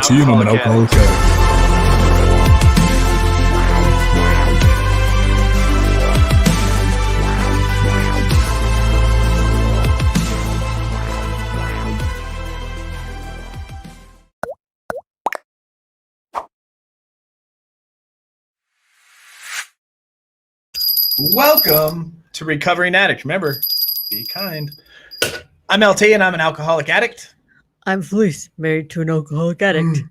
LT and I'm an alcoholic addict. Welcome to Recovering Addict. Remember, be kind. I'm LT and I'm an alcoholic addict. I'm Felice, married to an alcoholic addict.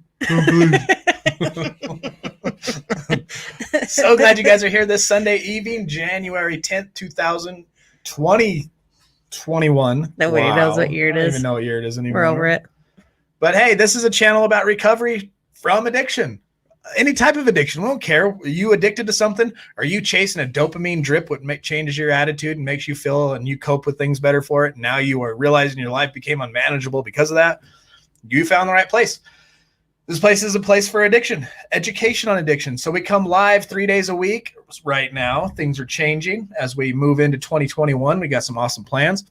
So glad you guys are here this Sunday evening, January 10th, 2021. Nobody knows what year it I don't is. even know what year it is anymore. We're over it. But hey, this is a channel about recovery from addiction. Any type of addiction. We don't care. Are you addicted to something? Are you chasing a dopamine drip what changes your attitude and makes you feel and you cope with things better for it? Now you are realizing your life became unmanageable because of that. You found the right place. This place is a place for addiction, education on addiction. So we come live 3 days a week right now. Things are changing as we move into 2021. We got some awesome plans.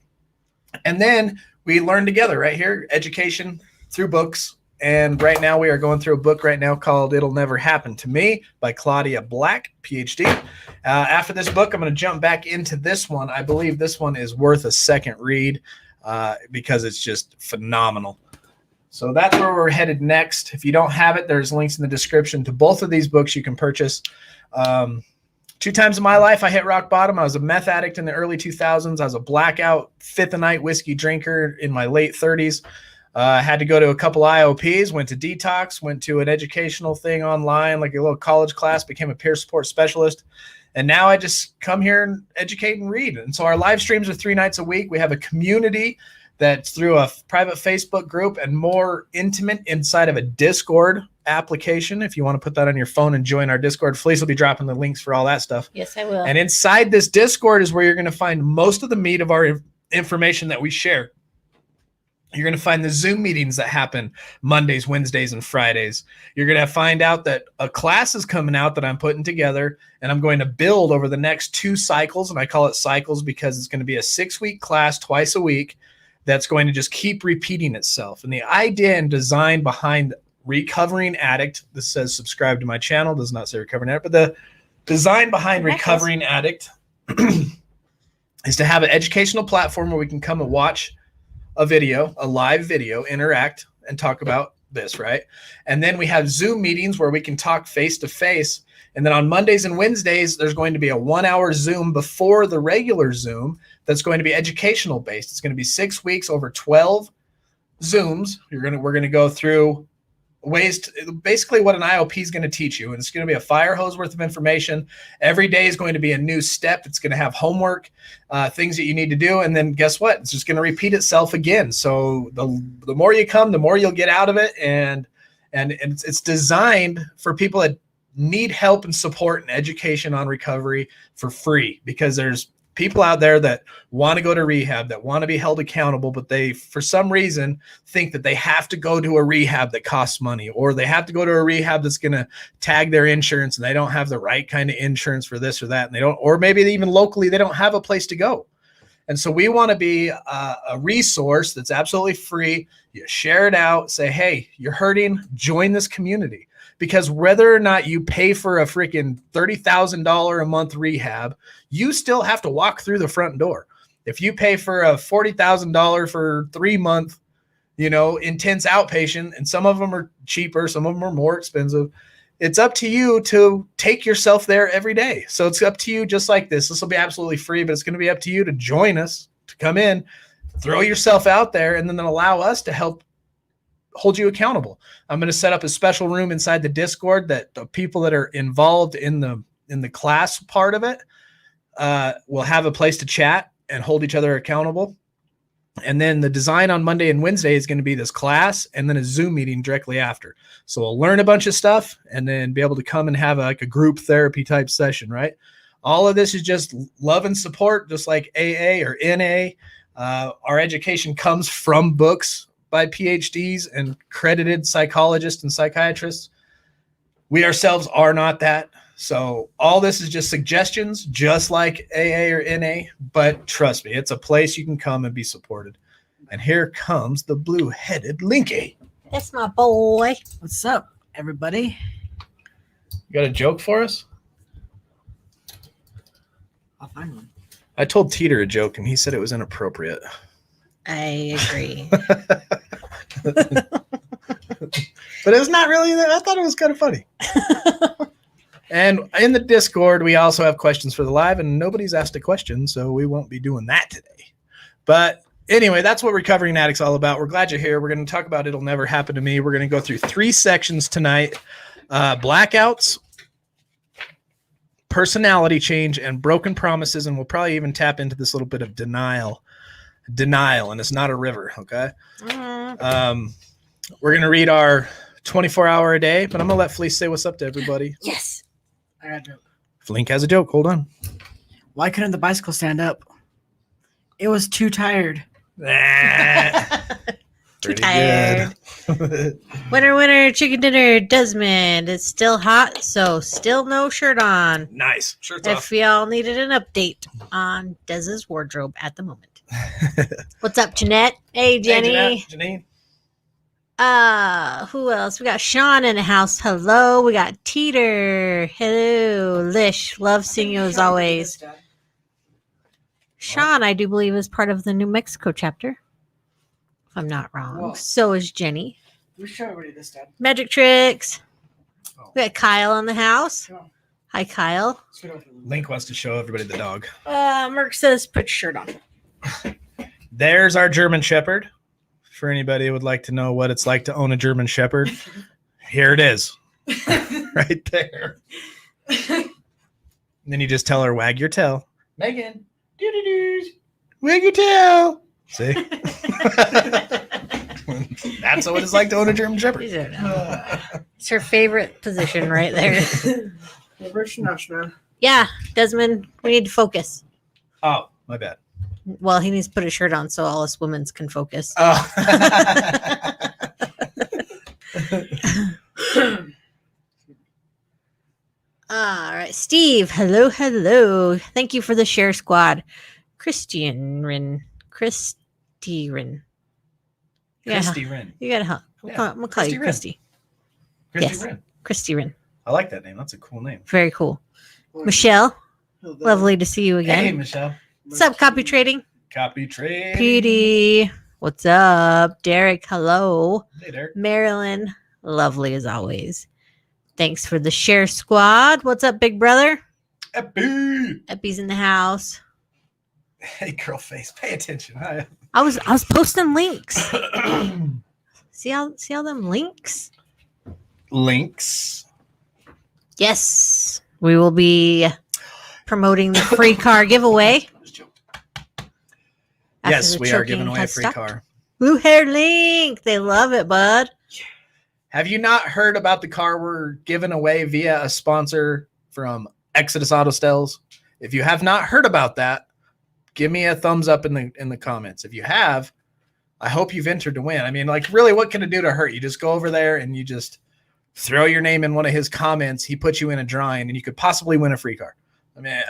And then we learn together right here, education through books. And right now we are going through a book right now called It'll Never Happen to Me by Claudia Black, PhD. After this book, I'm going to jump back into this one. I believe this one is worth a second read because it's just phenomenal. So that's where we're headed next. If you don't have it, there's links in the description to both of these books you can purchase. 2 times in my life, I hit rock bottom. I was a meth addict in the early 2000s. I was a blackout, fifth-a-night whiskey drinker in my late 30s. I had to go to a couple IOPs, went to detox, went to an educational thing online, like a little college class, became a peer support specialist. And now I just come here and educate and read. And so our live streams are 3 nights a week. We have a community that's through a private Facebook group and more intimate inside of a Discord application. If you want to put that on your phone and join our Discord, Felice will be dropping the links for all that stuff. Yes, I will. And inside this Discord is where you're going to find most of the meat of our information that we share. You're going to find the Zoom meetings that happen Mondays, Wednesdays, and Fridays. You're going to find out that a class is coming out that I'm putting together, and I'm going to build over the next 2 cycles. And I call it cycles because it's going to be a 6-week class twice a week that's going to just keep repeating itself. And the idea and design behind Recovering Addict, this says subscribe to my channel, does not say Recovering Addict, but the design behind Recovering Addict is to have an educational platform where we can come and watch a video, a live video, interact and talk about this, right? And then we have Zoom meetings where we can talk face to face. And then on Mondays and Wednesdays, there's going to be a 1-hour Zoom before the regular Zoom that's going to be educational based. It's going to be 6 weeks over 12 Zooms. We're going to go through ways to, basically what an IOP is going to teach you. And it's going to be a fire hose worth of information. Every day is going to be a new step. It's going to have homework, things that you need to do. And then guess what? It's just going to repeat itself again. So the more you come, the more you'll get out of it. And it's designed for people that need help and support and education on recovery for free, because there's people out there that want to go to rehab, that want to be held accountable, but they, for some reason, think that they have to go to a rehab that costs money, or they have to go to a rehab that's going to tag their insurance and they don't have the right kind of insurance for this or that. And they don't, or maybe even locally, they don't have a place to go. And so we want to be a resource that's absolutely free. You share it out, say, hey, you're hurting, join this community. Because whether or not you pay for a freaking $30,000 a month rehab, you still have to walk through the front door. If you pay for a $40,000 for 3-month, intense outpatient, and some of them are cheaper, some of them are more expensive, it's up to you to take yourself there every day. So it's up to you, just like this. This will be absolutely free, but it's going to be up to you to join us, to come in, throw yourself out there, and then allow us to help hold you accountable. I'm going to set up a special room inside the Discord that the people that are involved in the class part of it will have a place to chat and hold each other accountable. And then the design on Monday and Wednesday is going to be this class and then a Zoom meeting directly after. So we'll learn a bunch of stuff and then be able to come and have a group therapy type session, right? All of this is just love and support, just like AA or NA. Our education comes from books by PhDs and credited psychologists and psychiatrists. We ourselves are not that. So all this is just suggestions, just like AA or NA, but trust me, it's a place you can come and be supported. And here comes the blue-headed Linky. That's my boy. What's up, everybody? You got a joke for us? I'll find one. I told Teeter a joke, and he said it was inappropriate. I agree. But it's not really. I thought it was kind of funny. And in the Discord, we also have questions for the live, and nobody's asked a question, so we won't be doing that today. But anyway, that's what Recovering Addicts all about. We're glad you're here. We're going to talk about It'll Never Happen to Me. We're going to go through 3 sections tonight. Blackouts, personality change, and broken promises, and we'll probably even tap into this little bit of denial, and it's not a river, okay? We're going to read our 24-hour a day, but I'm going to let Fleece say what's up to everybody. Yes. I got a joke. Flink has a joke. Hold on. Why couldn't the bicycle stand up? It was too tired. Too tired. Winner, chicken dinner, Desmond. It's still hot, so still no shirt on. Nice. Shirt's If off. y'all needed an update on Dez's wardrobe at the moment. What's up, Jeanette? Hey, Jenny. Hey, Janine. Who else? We got Sean in the house. Hello. We got Teeter. Hello. Lish. Love seeing you as always. Sean, I do believe, is part of the New Mexico chapter. If I'm not wrong. Whoa. So is Jenny. We should already this, Dad. Magic Tricks. Oh. We got Kyle in the house. Come on. Hi, Kyle. Let's get over the Link wants to show everybody the dog. Merc says, put your shirt on. There's our German Shepherd. For anybody who would like to know what it's like to own a German Shepherd, here it is. Right there. And then you just tell her, wag your tail. Megan, doo-doo-doos. Wag your tail. See? That's what it's like to own a German Shepherd. It's her favorite position right there. Yeah, Desmond, we need to focus. Oh, my bad. Well, he needs to put a shirt on so all us women can focus. Oh. All right, Steve. Hello. Thank you for the share squad. Christy Rin. Christy Wren. You gotta help. Yeah, I'm gonna call you Christy. Yes. Wren. Christy Rin. I like that name. That's a cool name. Very cool. Michelle, lovely to see you again. Hey, Michelle. What's up, Copy Trading? Copy trade. PD. What's up? Derek, hello. Hey, Derek. Marilyn, lovely as always. Thanks for the share squad. What's up, big brother? Epi. Epi's in the house. Hey, girl face. Pay attention. Hi. I was posting links. See how them links? Links. Yes. We will be promoting the free car giveaway. Yes, the we are choking giving away a has free stopped. car. Blue hair link. They love it, bud. Have you not heard about the car we're giving away via a sponsor from Exodus Auto Styles? If you have not heard about that, give me a thumbs up in the comments. If you have, I hope you've entered to win. I mean, like, really, what can it do to hurt? You just go over there and you just throw your name in one of his comments. He puts you in a drawing, and you could possibly win a free car. I mean,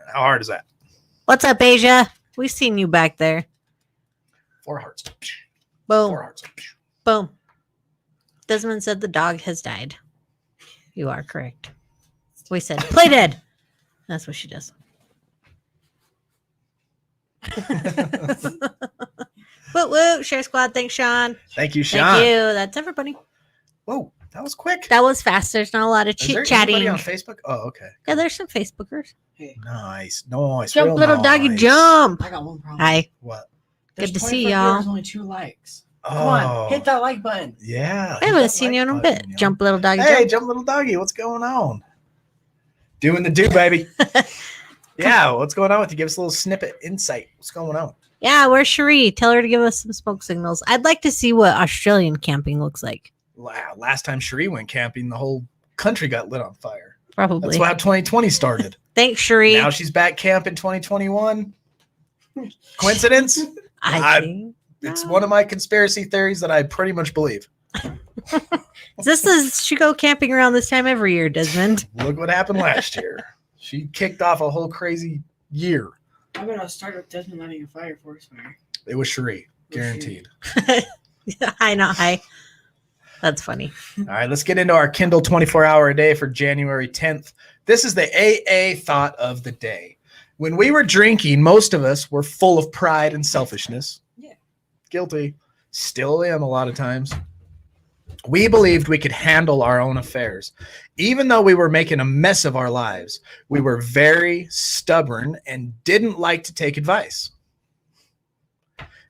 how hard is that? What's up, Asia? We've seen you back there. 4 hearts. Boom. 4 hearts. Boom. Desmond said the dog has died. You are correct. We said, play dead. That's what she does. Woo. Share squad. Thanks, Sean. Thank you, Sean. Thank you. That's everybody. Whoa, that was quick. That was fast. There's not a lot of Is there chatting. anybody on Facebook? Oh, okay. Yeah, there's some Facebookers. Nice. Jump, real little doggy, nice. jump. I got one problem. Hi. What? There's Good to see 25 y'all. viewers, only 2 likes. Come Oh, on, hit that like button. Yeah. I haven't seen you in a bit. Jump, little doggy, Hey, jump. jump, little doggy. What's going on? Doing the do, baby. Yeah, what's going on with you? Give us a little snippet insight. What's going on? Yeah, where's Cherie? Tell her to give us some smoke signals. I'd like to see what Australian camping looks like. Wow, last time Cherie went camping, the whole country got lit on fire. Probably. That's how 2020 started. Thanks, Cherie. Now she's back camp in 2021. Coincidence? I think. It's one of my conspiracy theories that I pretty much believe. She go camping around this time every year, Desmond. Look what happened last year. She kicked off a whole crazy year. I'm gonna start with Desmond lighting a fire forest fire. It was Cherie, guaranteed. Hi, not hi. That's funny. All right, let's get into our Kindle 24-hour a day for January 10th. This is the AA thought of the day. When we were drinking, most of us were full of pride and selfishness. Yeah. Guilty. Still am a lot of times. We believed we could handle our own affairs. Even though we were making a mess of our lives, we were very stubborn and didn't like to take advice.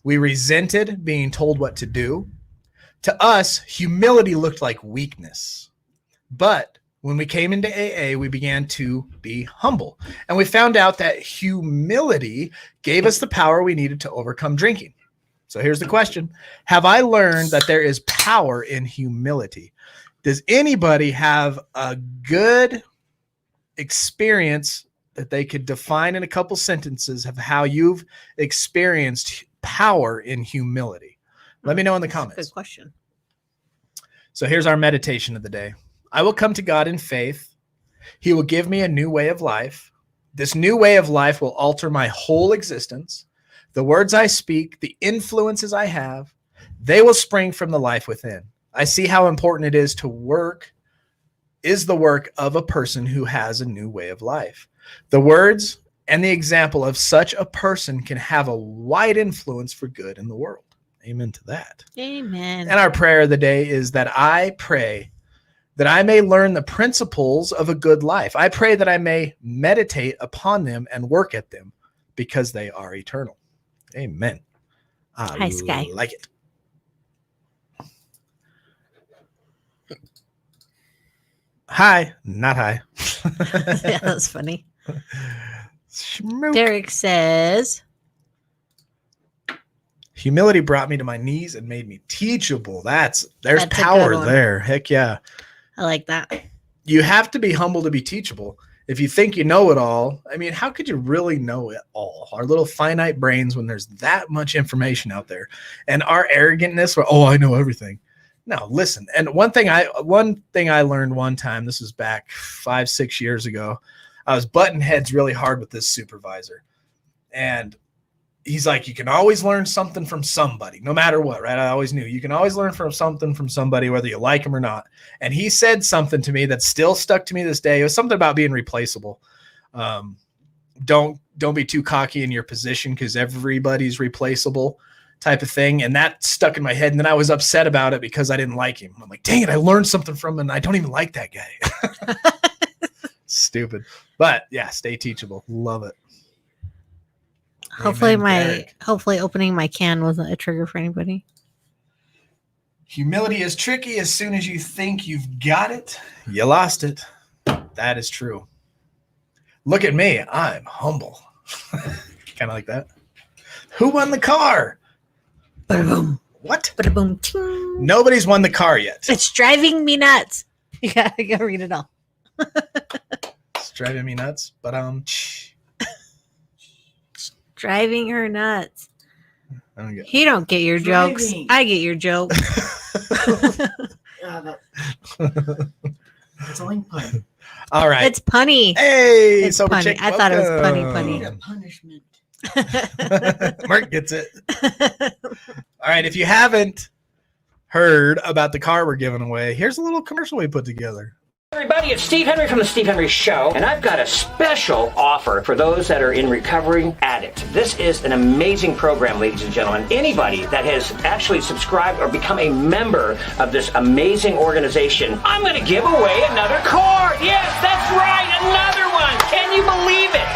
We resented being told what to do. To us, humility looked like weakness. But when we came into AA, we began to be humble. And we found out that humility gave us the power we needed to overcome drinking. So here's the question. Have I learned that there is power in humility? Does anybody have a good experience that they could define in a couple sentences of how you've experienced power in humility? Let me know in the comments. Good question. So here's our meditation of the day. I will come to God in faith. He will give me a new way of life. This new way of life will alter my whole existence. The words I speak, the influences I have, they will spring from the life within. I see how important it is the work of a person who has a new way of life. The words and the example of such a person can have a wide influence for good in the world. Amen to that. Amen. And our prayer of the day is that I pray that I may learn the principles of a good life. I pray that I may meditate upon them and work at them because they are eternal. Amen. Hi, Sky. Like it. Hi, not hi. Yeah, that's funny. Schmook. Derek says, humility brought me to my knees and made me teachable. There's That's a power good one. there. Heck yeah. I like that. You have to be humble to be teachable. If you think you know it all, I mean, how could you really know it all? Our little finite brains, when there's that much information out there, and our arrogantness, where, oh, I know everything. No, listen. And one thing I learned one time, this was back 5-6 years ago, I was butting heads really hard with this supervisor. And he's like, you can always learn something from somebody, no matter what, right? I always knew you can always learn something from somebody, whether you like them or not. And he said something to me that still stuck to me this day. It was something about being replaceable. Don't be too cocky in your position because everybody's replaceable type of thing. And that stuck in my head. And then I was upset about it because I didn't like him. I'm like, dang it, I learned something from him and I don't even like that guy. Stupid. But yeah, stay teachable. Love it. Hopefully Amen, Derek. hopefully opening my can wasn't a trigger for anybody. Humility is tricky. As soon as you think you've got it, you lost it. That is true. Look at me. I'm humble. Kind of like that. Who won the car? Ba-da-boom. What? Ba-da-boom. Ting. Nobody's won the car yet. It's driving me nuts. You gotta go read it all. It's driving me nuts. But Driving her nuts. I don't get. He don't get your jokes. Driving. I get your joke. Yeah, that's a link pun. All right. It's punny. Hey, It's sober punny. chick, I thought it was welcome. Need a punishment. Mark gets it. All right. If you haven't heard about the car we're giving away, here's a little commercial we put together. Everybody, it's Steve Henry from The Steve Henry Show, and I've got a special offer for those that are in recovering addicts. This is an amazing program, ladies and gentlemen. Anybody that has actually subscribed or become a member of this amazing organization, I'm going to give away another car. Yes, that's right, another one. Can you believe it?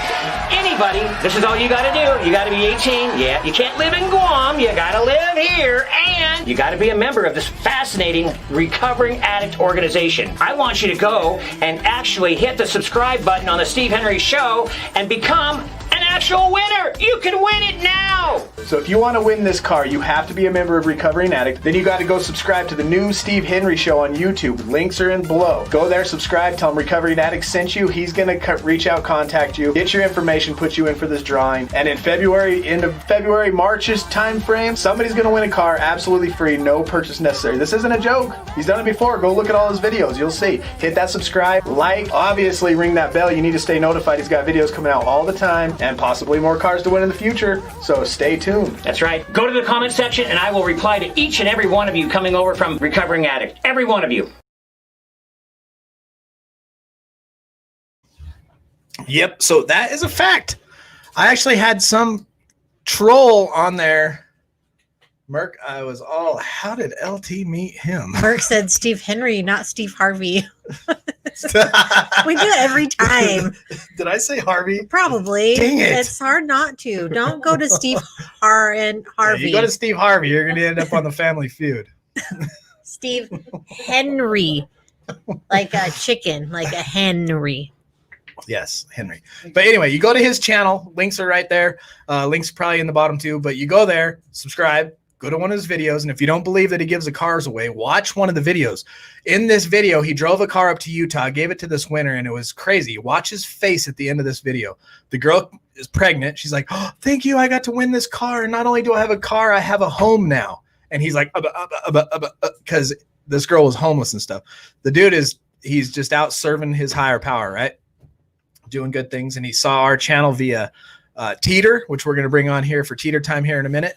Anybody, this is all you got to do. You got to be 18. Yeah, you can't live in Guam. You got to live here, and you got to be a member of this fascinating recovering addict organization. I want you to go and actually hit the subscribe button on the Steve Henry Show and become an actual winner. You can win it now. So if you want to win this car, you have to be a member of Recovering Addict. Then you got to go subscribe to the new Steve Henry Show on YouTube. Links are in below. Go there, subscribe, tell him Recovering Addict sent you. He's going to reach out, contact you, get your information, put you in for this drawing. And in February, end of February, March's time frame, somebody's going to win a car absolutely free, no purchase necessary. This isn't a joke. He's done it before. Go look at all his videos. You'll see. Hit that subscribe, like, obviously ring that bell. You need to stay notified. He's got videos coming out all the time. And and possibly more cars to win in the future. So stay tuned. That's right. Go to the comment section and I will reply to each and every one of you coming over from Recovering Addict. Every one of you. Yep. So that is a fact. I actually had some troll on there. Merc, I was all, how did LT meet him? Merc said Steve Henry, not Steve Harvey. We do it every time. Did I say Harvey? Probably. Dang it. It's hard not to. Don't go to Steve and Harvey. Yeah, you go to Steve Harvey, you're going to end up on the Family Feud. Steve Henry. Like a chicken, like a Henry. Yes, Henry. But anyway, you go to his channel. Links are right there. Links are probably in the bottom too. But you go there, subscribe, go to one of his videos. And if you don't believe that he gives the cars away, watch one of the videos. In this video, he drove a car up to Utah, gave it to this winner, and it was crazy. Watch his face at the end of this video. The girl is pregnant. She's like, oh, thank you. I got to win this car. And not only do I have a car, I have a home now. And he's like, because this girl was homeless and stuff. The dude he's just out serving his higher power, right? Doing good things. And he saw our channel via Teeter, which we're going to bring on here for Teeter time here in a minute.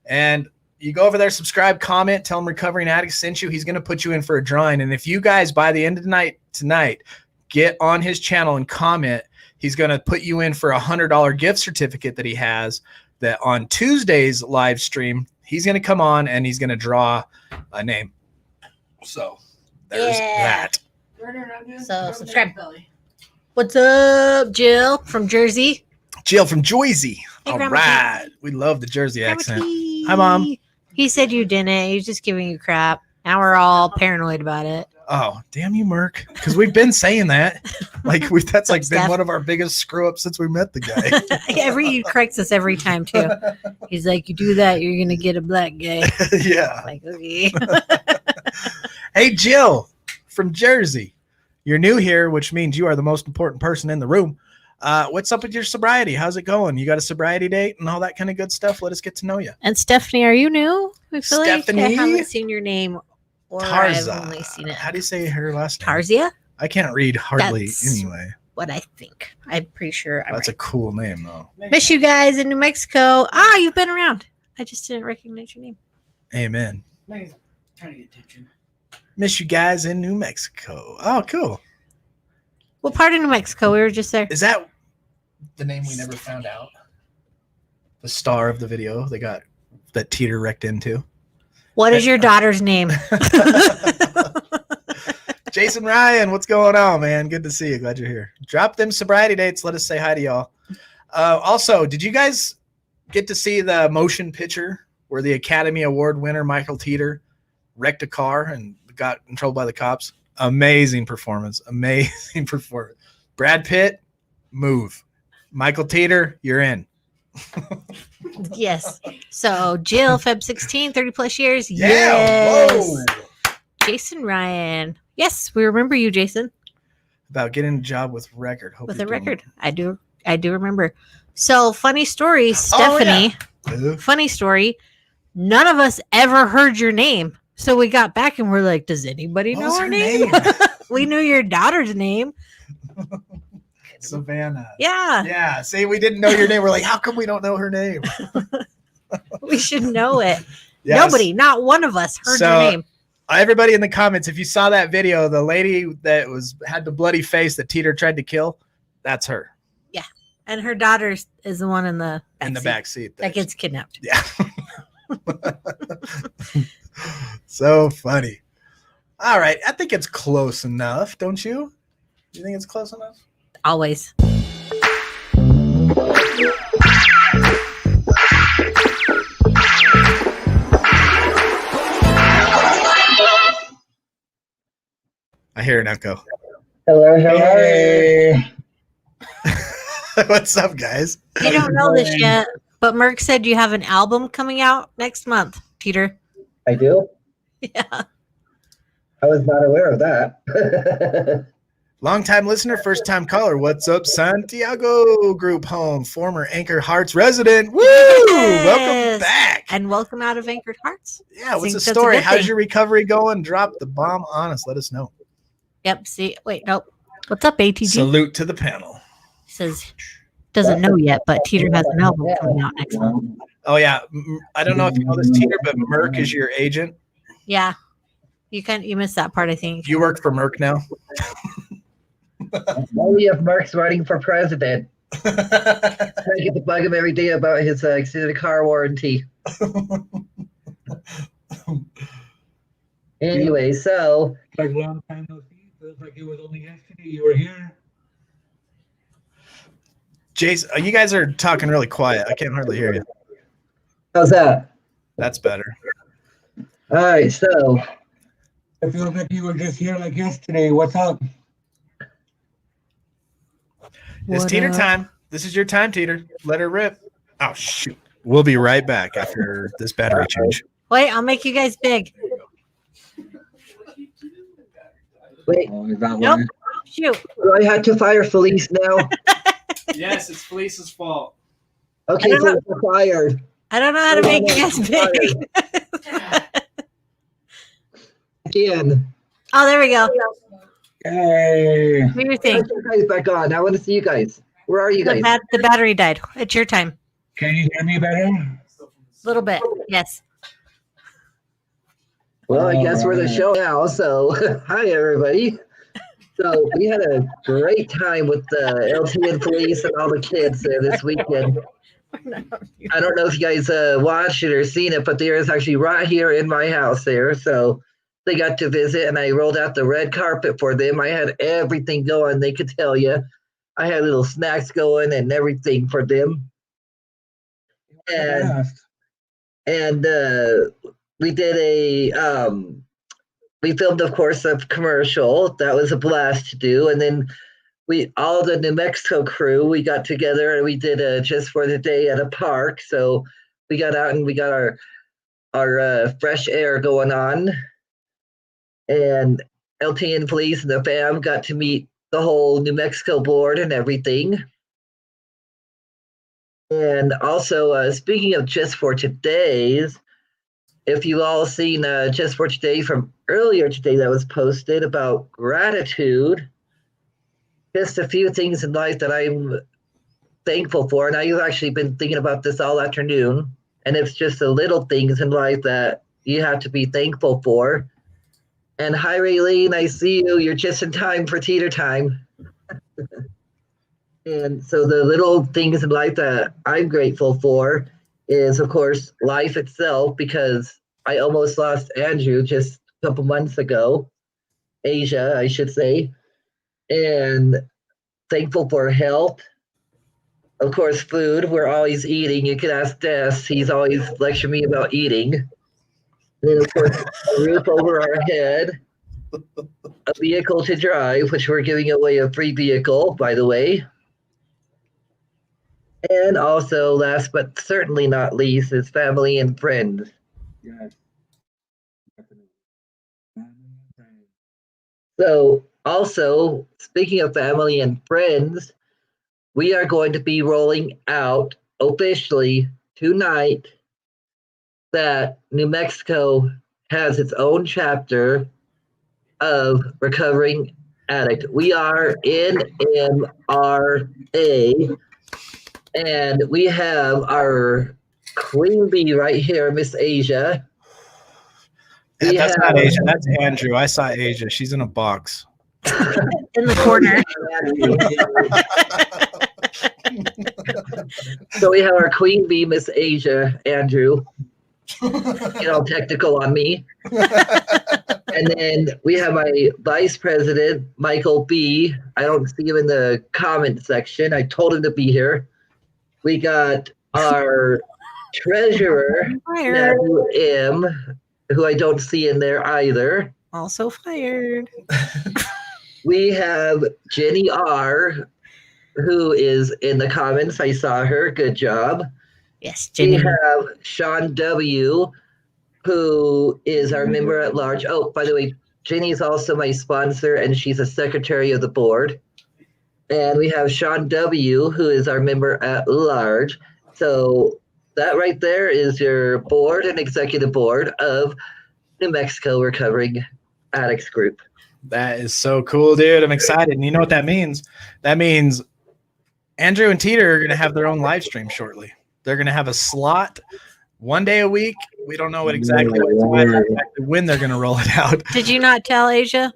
And you go over there, subscribe, comment, tell him Recovering Addict sent you. He's going to put you in for a drawing. And if you guys, by the end of the night tonight, get on his channel and comment, he's going to put you in for $100 gift certificate that he has, that on Tuesday's live stream, he's going to come on and he's going to draw a name. So there's that. So subscribe. What's up, Jill from Jersey? Jill from Jersey. Hey, All Grandma right. We love the Jersey accent. T. Hi, Mom. He said you didn't. He was just giving you crap. Now we're all paranoid about it. Oh, damn you, Merc. Because we've been saying that. That's like been one of our biggest screw ups since we met the guy. He corrects us every time, too. He's like, you do that, you're going to get a black guy. Yeah. Like, okay. Hey, Jill from Jersey. You're new here, which means you are the most important person in the room. What's up with your sobriety? How's it going? You got a sobriety date and all that kind of good stuff? Let us get to know you. And Stephanie, are you new? I feel Stephanie? like I haven't seen your name. Or Tarza. I've only seen it. How do you say her last name? Tarzia? I can't read hardly That's anyway. What I think. I'm pretty sure I'm That's right. a cool name, though. Miss you guys in New Mexico. You've been around. I just didn't recognize your name. Amen. Trying to get attention. Miss you guys in New Mexico. Oh, cool. What part of New Mexico? We were just there. Is that the name we never found out? The star of the video that Teeter wrecked into? What is your daughter's name? Jason Ryan, what's going on, man? Good to see you. Glad you're here. Drop them sobriety dates. Let us say hi to y'all. Also, did you guys get to see the motion picture where the Academy Award winner Michael Teeter wrecked a car and got in trouble by the cops? Amazing performance. Amazing performance. Brad Pitt, move. Michael Teeter, you're in. Yes. So Jill, Feb 16, 30 plus years. Yeah. Yes. Whoa. Jason Ryan. Yes, we remember you, Jason. About getting a job with Record. Hope With you're a doing record. I do remember. So funny story, Stephanie. it. Funny story. None of us ever heard your name. So we got back and we're like, does anybody What know was her her name? We knew your daughter's name. Savannah. Yeah. Yeah. See, we didn't know your name. We're like, how come we don't know her name? We should know it. Yes. Nobody, not one of us heard your name. Everybody in the comments, if you saw that video, the lady that had the bloody face that Teeter tried to kill, that's her Yeah. And her daughter is the one in the back seat that gets kidnapped. Yeah. So funny. All right. I think it's close enough, don't you? Do you think it's close enough? Always. I hear an echo. Hello, hello. Hey. What's up, guys? You don't know this yet, but Merc said you have an album coming out next month, Peter. I do? Yeah. I was not aware of that. Long-time listener, first-time caller. What's up, Santiago Group Home, former Anchor Hearts resident. Woo! Yes. Welcome back. And welcome out of Anchored Hearts. Yeah, what's the That's a story? good How's thing. your recovery going? Drop the bomb on us. Let us know. Yep. See, wait, nope. What's up, ATG? Salute to the panel. Says doesn't know yet, but Teeter has an album coming out next month. Oh yeah, I don't know if you know this, Teeter, but Merck is your agent. Yeah, you missed that part, I think. You work for Merck now. Only if Mark's running for president. I get to bug him every day about his extended car warranty. Anyway, so Like a long time no see. Feels like it was only yesterday you were here. Jason, you guys are talking really quiet. I can't hardly hear you. how's that? That's better. All right, so It feels like you were just here like yesterday. What's up? It's What Teeter up? time. This is your time, Teeter. Let her rip. Oh shoot. We'll be right back after this battery change. Wait, I'll make you guys big. wait, Oh, is that Nope. why? Shoot. do I have to fire Felice now? Yes, it's Felice's fault. Okay, I don't so we're fired. I don't know how to make you guys big. Again. Oh, there we go. Hey. Do your Put thing. you guys back on. I want to see you guys. Where are you guys? The battery died. It's your time. Can you hear me better? A little bit. Yes. Well, I guess we're the show now. So, hi everybody. So we had a great time with the LTN police and all the kids there this weekend. I don't know if you guys watched it or seen it, but there is actually right here in my house there. So they got to visit, and I rolled out the red carpet for them. I had everything going. They could tell you. I had little snacks going and everything for them. And we did we filmed, of course, a commercial. That was a blast to do. And then all the New Mexico crew, we got together and we did just for the day at a park. So we got out and we got our fresh air going on. And LTN police and the fam got to meet the whole New Mexico board and everything. And also, speaking of Just for Today's, if you've all seen Just for Today from earlier today that was posted about gratitude, just a few things in life that I'm thankful for. And I've actually been thinking about this all afternoon. And it's just the little things in life that you have to be thankful for. And hi, Raylene, I see you. You're just in time for Teeter time. And so the little things in life that I'm grateful for is, of course, life itself, because I almost lost Andrew just a couple months ago. Asia, I should say. And thankful for health. Of course, food. We're always eating. You can ask Des. He's always lecturing me about eating. And then, of course, a roof over our head. A vehicle to drive, which we're giving away a free vehicle, by the way. And also, last but certainly not least, is family and friends. Yes. So, also, speaking of family and friends, we are going to be rolling out officially tonight that New Mexico has its own chapter of recovering addict. We are NMRA, and we have our queen bee right here, Miss Asia. That's not Asia. That's Andrew. I saw Asia. She's in a box. In the corner. So we have our queen bee, Miss Asia, Andrew. Get all technical on me. And then we have my vice president, Michael B. I don't see him in the comment section. I told him to be here. We got our treasurer, Fired. Matthew M., who I don't see in there either. Also fired. We have Jenny R., who is in the comments. I saw her. Good job. Yes, We Jenny. have Sean W., who is our member at large. Oh, by the way, Jenny is also my sponsor, and she's a secretary of the board. And we have Sean W., who is our member at large. So that right there is your board and executive board of New Mexico Recovering Addicts Group. That is so cool, dude. I'm excited. And you know what that means? That means Andrew and Teeter are going to have their own live stream shortly. They're going to have a slot 1 day a week. We don't know exactly when they're going to roll it out. Did you not tell Asia,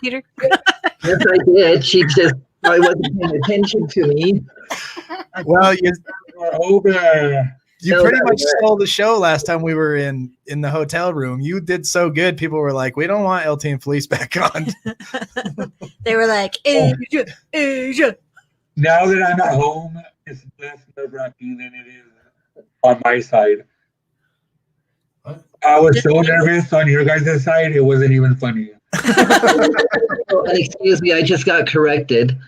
Peter? Yes, I did. She just probably wasn't paying attention to me. Well, you No, pretty that much was- stole the show last time we were in the hotel room. You did so good. People were like, we don't want LT and Felice back on. They were like, Asia, Asia. Now that I'm at home, it's less nerve-wracking than it is on my side. I was so nervous on your guys' side, it wasn't even funny. Oh, and excuse me, I just got corrected.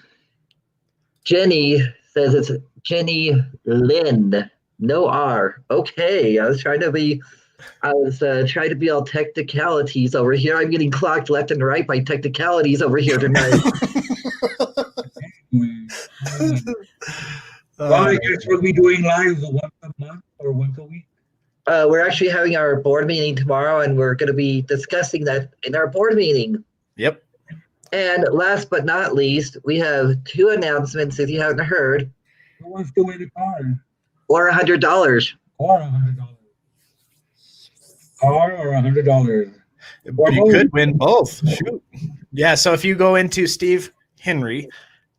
Jenny says it's Jenny Lynn, no R. Okay, I was trying to be all technicalities over here. I'm getting clocked left and right by technicalities over here tonight. Well, I guess we'll be doing lives once a month or once a week. We're actually having our board meeting tomorrow, and we're going to be discussing that in our board meeting. Yep. And last but not least, we have 2 announcements if you haven't heard, Who wants to win a car? or $100. Or $100. Car or $100. Or You both. could win both. Shoot. Yeah. So if you go into Steve Henry,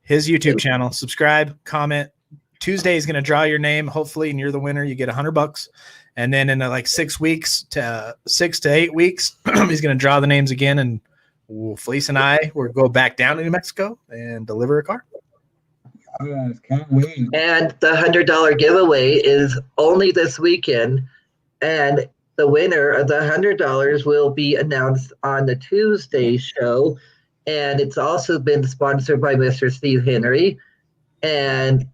his YouTube channel, subscribe, comment. Tuesday is going to draw your name, hopefully, and you're the winner. You get $100. And then in like 6 to 8 weeks, he's going to draw the names again, and Felice and I will go back down to New Mexico and deliver a car. Yes, can't wait. And the $100 giveaway is only this weekend. And the winner of the $100 will be announced on the Tuesday show. And it's also been sponsored by Mr. Steve Henry. And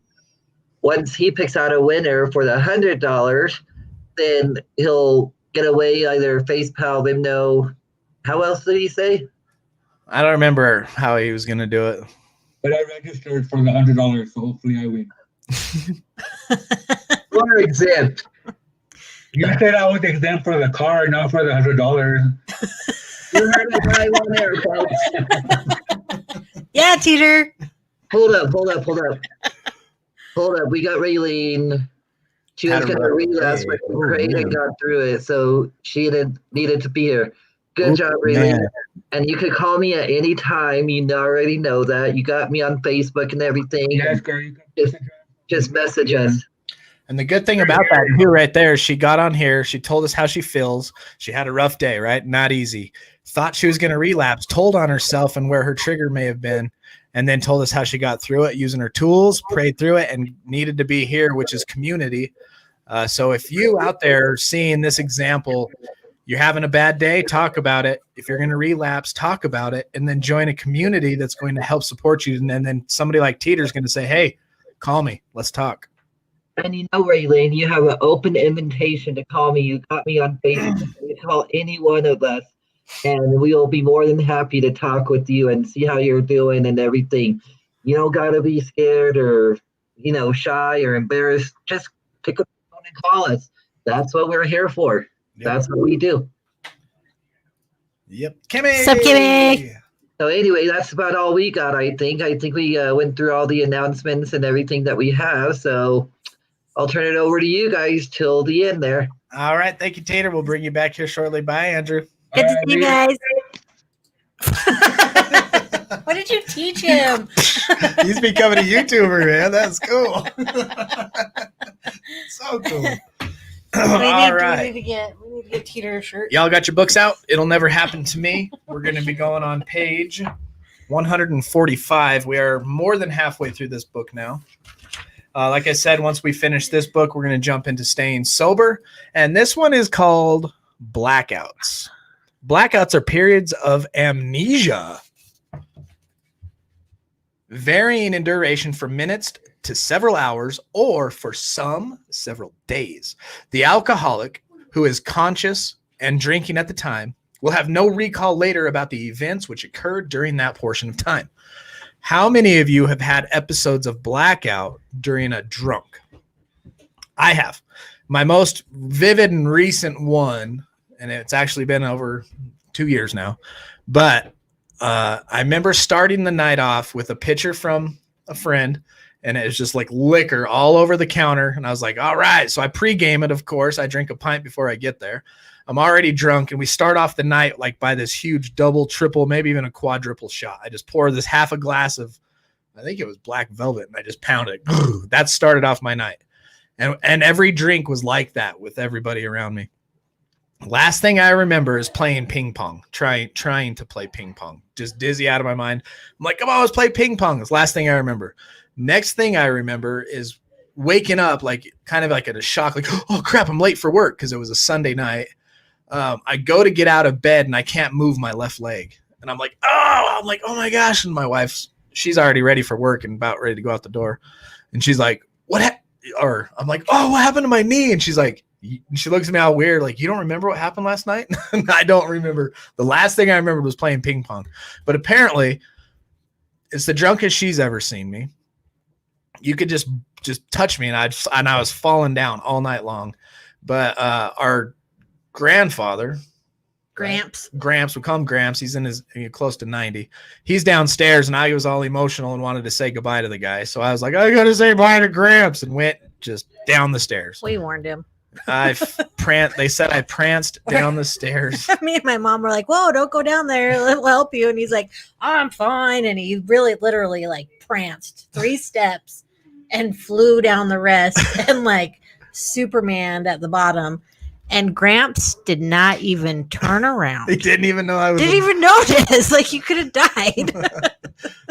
once he picks out a winner for the $100, then he'll get away, either FacePal, Venmo. How else did he say? I don't remember how he was going to do it. But I registered for the $100, so hopefully I win. Or exempt. You said I was exempt for the car, not for the $100. You heard it right on there, folks. Yeah, Teeter. Hold up. We got Raylene. She was Had a going to rough relapse, day. but she Oh, prayed and man. got through it. So she needed to be here. Good job, Raylene. Man. And you could call me at any time. You already know that. You got me on Facebook and everything. Yes, girl. You can Just message us. And the good thing about that here right there, she got on here. She told us how she feels. She had a rough day, right? Not easy. Thought she was going to relapse, told on herself and where her trigger may have been, and then told us how she got through it using her tools, prayed through it, and needed to be here, which is community. So if you out there are seeing this example, you're having a bad day, talk about it. If you're going to relapse, talk about it, and then join a community that's going to help support you. And then somebody like Teeter is going to say, hey, call me. Let's talk. And you know, Raylene, you have an open invitation to call me. You got me on Facebook. You call any one of us, and we will be more than happy to talk with you and see how you're doing and everything. You don't got to be scared or, shy or embarrassed. Just pick up the phone and call us. That's what we're here for. Yep. That's what we do. Yep. Kimmy. Sup, Kimmy? So anyway, that's about all we got, I think. I think we went through all the announcements and everything that we have. So I'll turn it over to you guys till the end there. All right. Thank you, Tater. We'll bring you back here shortly. Bye, Andrew. Good to see you guys. What did you teach him? He's becoming a YouTuber, man. That's cool. So cool. All right. We need to get Teeter a shirt. Y'all got your books out? It'll never happen to me. We're going to be going on page 145. We are more than halfway through this book now. Like I said, once we finish this book, we're going to jump into staying sober. And this one is called Blackouts. Blackouts are periods of amnesia, varying in duration from minutes to several hours, or for some, several days. The alcoholic, who is conscious and drinking at the time, will have no recall later about the events which occurred during that portion of time. How many of you have had episodes of blackout during a drunk? I have. My most vivid and recent one, and it's actually been over 2 years now, but I remember starting the night off with a picture from a friend, and it was just like liquor all over the counter. And I was like, all right. So I pregame it, of course. I drink a pint before I get there. I'm already drunk, and we start off the night like by this huge double, triple, maybe even a quadruple shot. I just pour this half a glass of, I think it was Black Velvet, and I just pound it. That started off my night. And every drink was like that with everybody around me. Last thing I remember is playing ping pong, trying to play ping pong, just dizzy out of my mind. I'm like, come on, let's play ping pong. That's the last thing I remember. Next thing I remember is waking up like kind of like at a shock, like, oh crap, I'm late for work because it was a Sunday night. I go to get out of bed and I can't move my left leg. And I'm like, oh my gosh. And my wife's, she's already ready for work and about ready to go out the door. And she's like, or I'm like, oh, what happened to my knee? And she's like, she looks at me all weird, like, you don't remember what happened last night? I don't remember. The last thing I remembered was playing ping pong. But apparently, it's the drunkest she's ever seen me. You could just touch me, and I was falling down all night long. But our grandfather, Gramps. Gramps, we call him Gramps. He's close to 90. He's downstairs, and I was all emotional and wanted to say goodbye to the guy. So I was like, I got to say bye to Gramps, and went just down the stairs. We warned him. They said I pranced down the stairs. Me and my mom were like, whoa, don't go down there. We'll help you. And he's like, I'm fine. And he really literally like pranced 3 steps and flew down the rest and like Superman at the bottom. And Gramps did not even turn around. He didn't even know I was. Didn't even notice. Like, he could have died.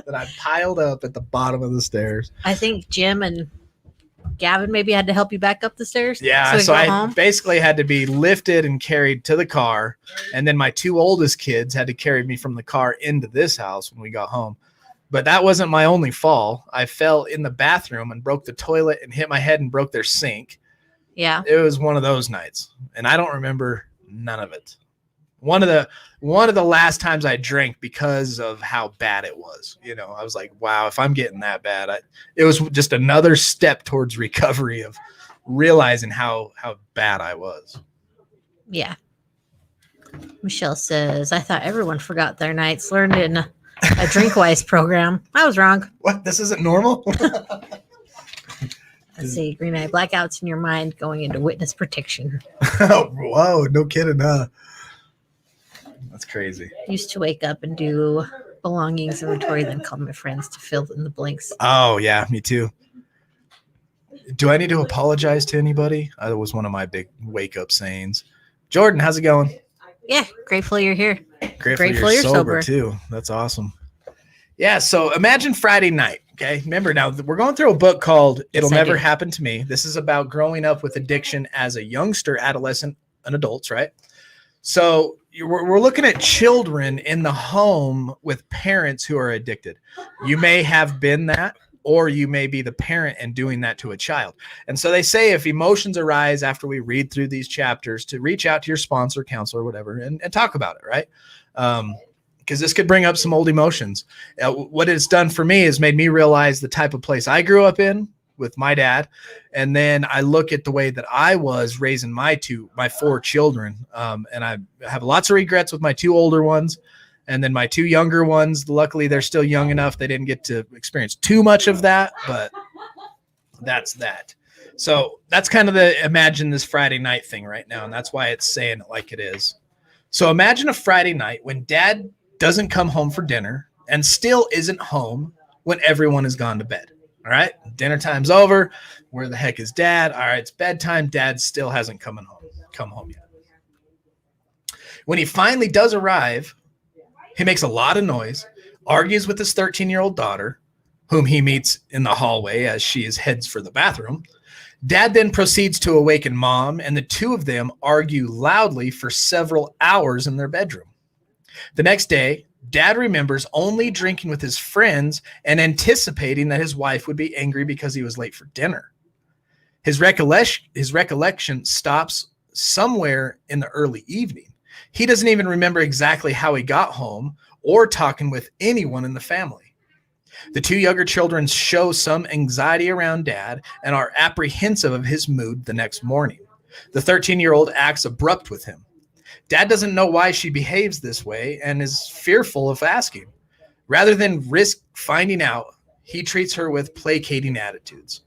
That I piled up at the bottom of the stairs. I think Jim and Gavin maybe had to help you back up the stairs. Yeah, so I basically had to be lifted and carried to the car. And then my 2 oldest kids had to carry me from the car into this house when we got home. But that wasn't my only fall. I fell in the bathroom and broke the toilet and hit my head and broke their sink. Yeah. It was one of those nights, and I don't remember none of it. One of the last times I drank because of how bad it was. You know, I was like, wow, if I'm getting that bad, it was just another step towards recovery of realizing how bad I was. Yeah. Michelle says, I thought everyone forgot their nights learned in a DrinkWise program. I was wrong. What? This isn't normal? Let's see. Green Eye Blackouts in your mind going into witness protection. Oh, whoa, no kidding, huh? That's crazy. Used to wake up and do belongings inventory, then call my friends to fill in the blanks. Oh, yeah, me too. Do I need to apologize to anybody? That was one of my big wake-up sayings. Jordan, how's it going? Yeah, grateful you're here. Grateful you're sober too. That's awesome. Yeah, so imagine Friday night, okay? Remember, now we're going through a book called It'll Never Happen to Me. This is about growing up with addiction as a youngster, adolescent, and adults, right? So we're looking at children in the home with parents who are addicted. You may have been that, or you may be the parent and doing that to a child. And so they say if emotions arise after we read through these chapters, to reach out to your sponsor, counselor, whatever, and talk about it, right? Because this could bring up some old emotions. What it's done for me is made me realize the type of place I grew up in with my dad. And then I look at the way that I was raising my 4 children. And I have lots of regrets with my 2 older ones. And then my 2 younger ones, luckily they're still young enough. They didn't get to experience too much of that, but that's that. So that's kind of the imagine this Friday night thing right now. And that's why it's saying it like it is. So imagine a Friday night when dad doesn't come home for dinner and still isn't home when everyone has gone to bed. All right. Dinner time's over. Where the heck is dad? All right. It's bedtime. Dad still hasn't come home yet. When he finally does arrive, he makes a lot of noise, argues with his 13-year-old daughter, whom he meets in the hallway as she heads for the bathroom. Dad then proceeds to awaken mom, and the 2 of them argue loudly for several hours in their bedroom. The next day, dad remembers only drinking with his friends and anticipating that his wife would be angry because he was late for dinner. His recollection stops somewhere in the early evening. He doesn't even remember exactly how he got home or talking with anyone in the family. The 2 younger children show some anxiety around dad and are apprehensive of his mood the next morning. The 13-year-old acts abrupt with him. Dad doesn't know why she behaves this way and is fearful of asking. Rather than risk finding out, he treats her with placating attitudes.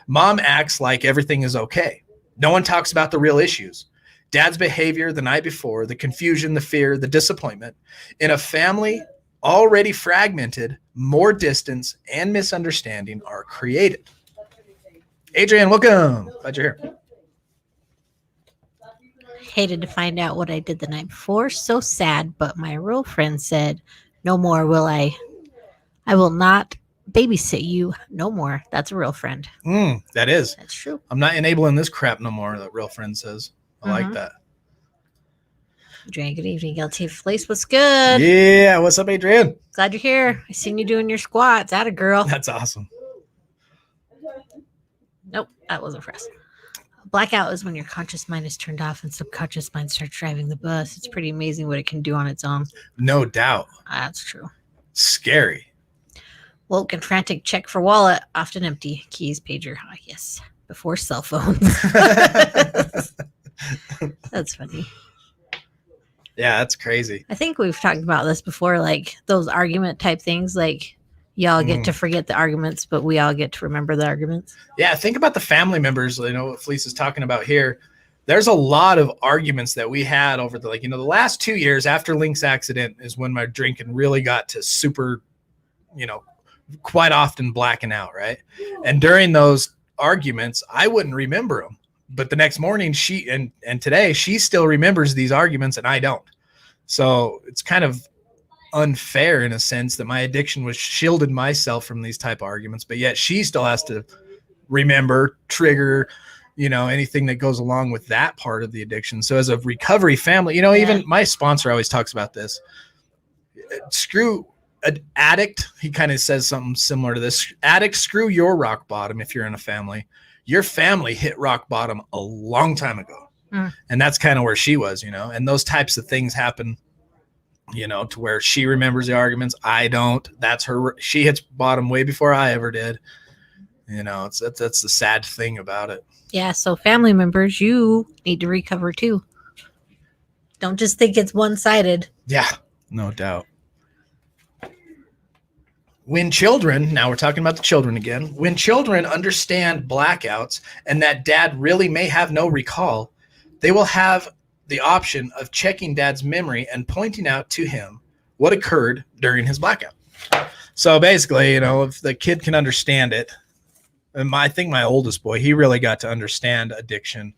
Mom acts like everything is okay. No one talks about the real issues. Dad's behavior the night before, the confusion, the fear, the disappointment. In a family already fragmented, more distance and misunderstanding are created. Adrian, welcome. Glad you're here. Hated to find out what I did the night before. So sad, but my real friend said, no more will I. I will not babysit you no more. That's a real friend. That is. That's true. I'm not enabling this crap no more, that real friend says. I like that. Adrian, good evening. Guilty Fleece, what's good? Yeah, what's up, Adrian? Glad you're here. I seen you doing your squats. Atta girl. That's awesome. Nope, that wasn't for us. Blackout is when your conscious mind is turned off and subconscious mind starts driving the bus. It's pretty amazing what it can do on its own. No doubt. That's true. Scary. Woke and frantic, check for wallet, often empty. Keys, pager. Ah, yes. Before cell phones. That's funny. Yeah, that's crazy. I think we've talked about this before, like those argument type things, like y'all get to forget the arguments, but we all get to remember the arguments. Yeah, think about the family members, what Felice is talking about here. There's a lot of arguments that we had over the last 2 years after Link's accident is when my drinking really got to super, quite often blacking out, right? And during those arguments, I wouldn't remember them. But the next morning, and today, she still remembers these arguments and I don't. So it's kind of unfair in a sense that my addiction was shielded myself from these type of arguments, but yet she still has to remember, trigger, anything that goes along with that part of the addiction. So as a recovery family, even my sponsor always talks about this. Screw an addict. He kind of says something similar to this. Addict, screw your rock bottom if you're in a family. Your family hit rock bottom a long time ago. And that's kind of where she was, and those types of things happen, to where she remembers the arguments. I don't. That's her. She hits bottom way before I ever did. That's the sad thing about it. Yeah. So family members, you need to recover too. Don't just think it's one-sided. Yeah, no doubt. When children, now we're talking about the children again, when children understand blackouts and that dad really may have no recall, they will have the option of checking dad's memory and pointing out to him what occurred during his blackout. So basically, if the kid can understand it, and I think my oldest boy, he really got to understand addiction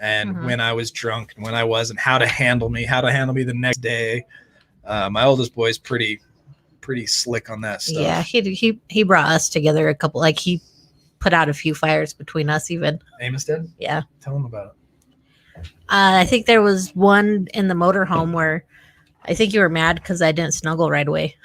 and when I was drunk and when I wasn't, how to handle me the next day. My oldest boy is pretty slick on that stuff. Yeah, he brought us together a couple, like he put out a few fires between us even. Amos did? Yeah. Tell him about it. I think there was one in the motorhome where I think you were mad because I didn't snuggle right away.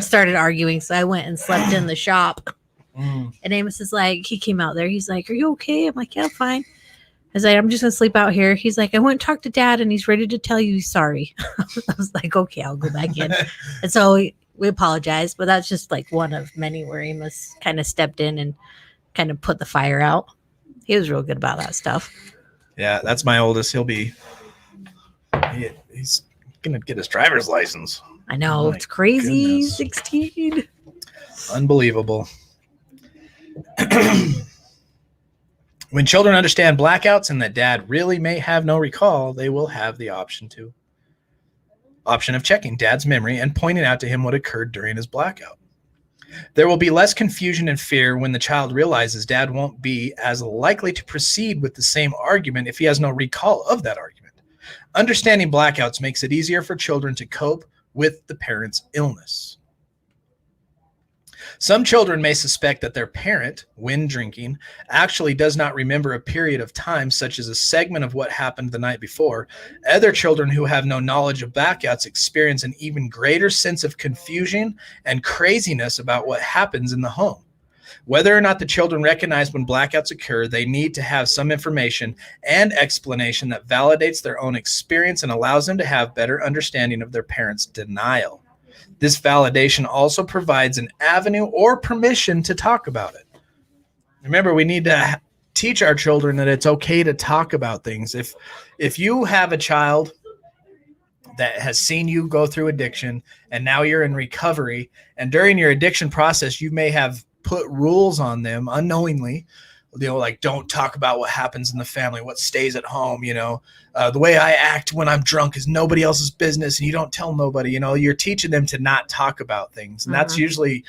Started arguing, so I went and slept in the shop. And Amos is like, he came out there. He's like, "Are you okay?" I'm like, "Yeah, I'm fine." I was like, "I'm just gonna sleep out here." He's like, "I went and talked to Dad, and he's ready to tell you he's sorry." I was like, "Okay, I'll go back in." And so we apologized, but that's just like one of many where Amos kind of stepped in and kind of put the fire out. He was real good about that stuff. Yeah, that's my oldest. He's gonna get his driver's license. I know, it's crazy. Goodness. 16. Unbelievable. When children understand blackouts and that dad really may have no recall, they will have the option of checking dad's memory and pointing out to him what occurred during his blackout. There will be less confusion and fear when the child realizes dad won't be as likely to proceed with the same argument if he has no recall of that argument. Understanding blackouts makes it easier for children to cope with the parent's illness. Some children may suspect that their parent, when drinking, actually does not remember a period of time such as a segment of what happened the night before. Other children who have no knowledge of blackouts experience an even greater sense of confusion and craziness about what happens in the home. Whether or not the children recognize when blackouts occur, they need to have some information and explanation that validates their own experience and allows them to have better understanding of their parents' denial. This validation also provides an avenue or permission to talk about it. Remember, we need to teach our children that it's okay to talk about things. If you have a child that has seen you go through addiction, and now you're in recovery. And during your addiction process, you may have put rules on them unknowingly, like don't talk about what happens in the family, what stays at home, the way I act when I'm drunk is nobody else's business, and you don't tell nobody. You're teaching them to not talk about things, and that's usually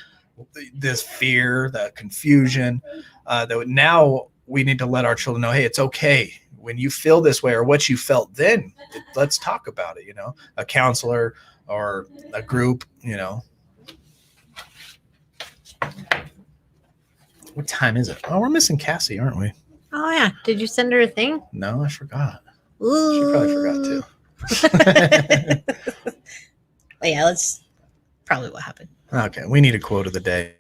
this fear, the confusion, that now we need to let our children know, hey, it's okay when you feel this way or what you felt then. Let's talk about it. A counselor or a group. What time is it? Oh, we're missing Cassie, aren't we? Oh yeah. Did you send her a thing? No, I forgot. Ooh. She probably forgot too. But yeah, that's probably what happened. Okay, we need a quote of the day.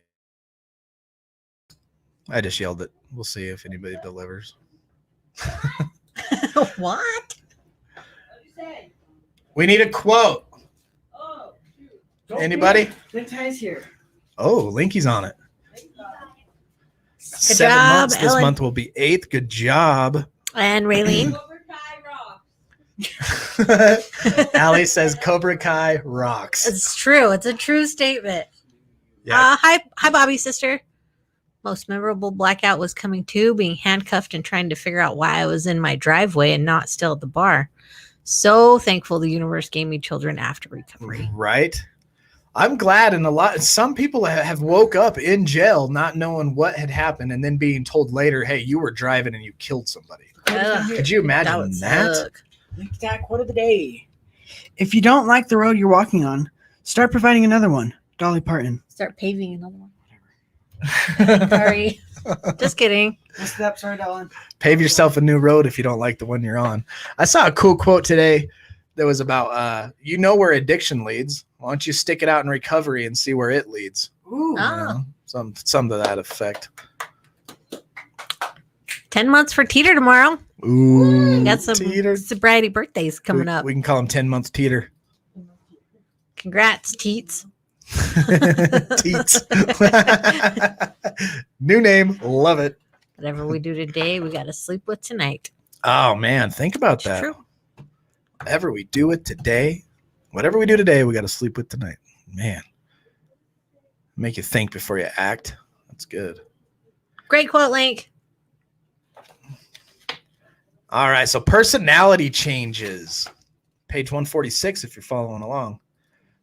I just yelled it. We'll see if anybody delivers. What? We need a quote. Anybody? Link Ty's here. Oh, Linky's on it. Good 7 job, months. This Ellen. month will be 8th. Good job. And Raylene. Allie says Cobra Kai rocks. It's true. It's a true statement. Yeah. Hi, Bobby, sister. Most memorable blackout was coming to, being handcuffed and trying to figure out why I was in my driveway and not still at the bar. So thankful the universe gave me children after recovery. Right. I'm glad, and some people have woke up in jail not knowing what had happened and then being told later, hey, you were driving and you killed somebody. Ugh, Could you that imagine would that? suck. Link Ty quote of the day. If you don't like the road you're walking on, start providing another one. Dolly Parton. Start paving another one. Sorry. Just kidding. Messed it up. Sorry, Dolan. Pave yourself a new road if you don't like the one you're on. I saw a cool quote today that was about, where addiction leads. Why don't you stick it out in recovery and see where it leads? Ooh. Some to that effect. 10 months for Teeter tomorrow. Ooh, Got some Teeter. sobriety birthdays coming up. We can call him 10-month Teeter. Congrats, Teets. Teets. New name. Love it. Whatever we do today, we got to sleep with tonight. Oh, man. Think about It's that. true. Whatever we do today, we got to sleep with tonight. Man. Make you think before you act. That's good. Great quote, Link. All right. So personality changes. Page 146, if you're following along.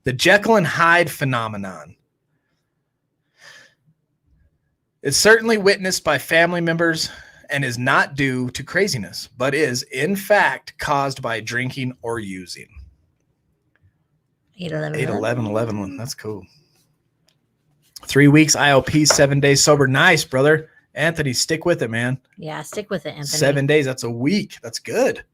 The Jekyll and Hyde phenomenon. It's certainly witnessed by family members and is not due to craziness, but is, in fact, caused by drinking or using. 8/11/11. That's cool. 3 weeks IOP, 7 days sober. Nice, brother. Anthony, stick with it, man. Yeah, stick with it, Anthony. 7 days. That's a week. That's good.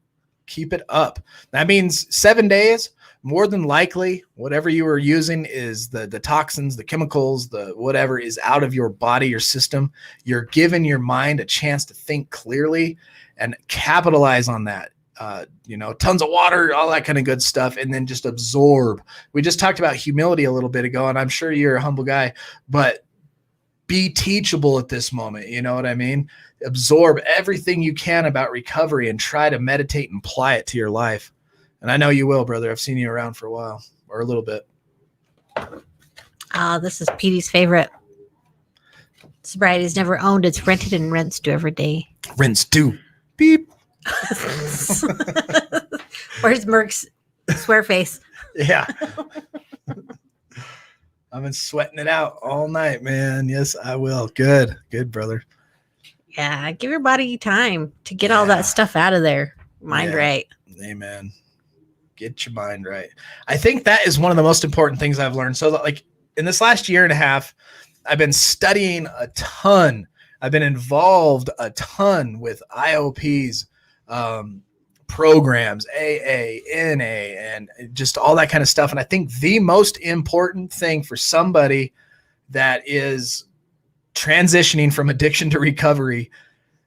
Keep it up. That means 7 days. More than likely, whatever you are using is the toxins, the chemicals, the whatever is out of your body, your system. You're giving your mind a chance to think clearly and capitalize on that. Tons of water, all that kind of good stuff, and then just absorb. We just talked about humility a little bit ago, and I'm sure you're a humble guy, but be teachable at this moment. You know what I mean? Absorb everything you can about recovery and try to meditate and apply it to your life. And I know you will, brother. I've seen you around for a while, or a little bit. This is Petey's favorite. Sobriety is never owned. It's rented, and rents due every day. Rinse due. Beep. Where's Merck's swear face? Yeah. I've been sweating it out all night, man. Yes, I will. Good, brother. Yeah, give your body time to get all that stuff out of there. Mind right. Amen. Get your mind right. I think that is one of the most important things I've learned. So like in this last year and a half, I've been studying a ton. I've been involved a ton with IOPs, programs, AA, NA, and just all that kind of stuff. And I think the most important thing for somebody that is transitioning from addiction to recovery,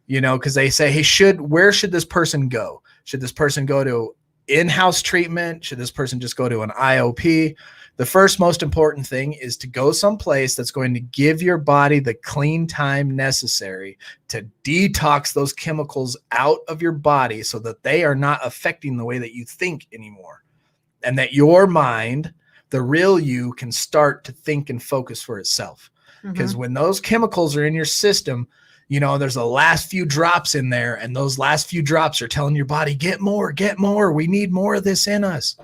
because they say, hey, where should this person go? Should this person go to in-house treatment? Should this person just go to an IOP? The first most important thing is to go someplace that's going to give your body the clean time necessary to detox those chemicals out of your body so that they are not affecting the way that you think anymore. and that your mind, the real you, can start to think and focus for itself. Because when those chemicals are in your system, you know, there's the last few drops in there, and those last few drops are telling your body, get more, get more. We need more of this in us.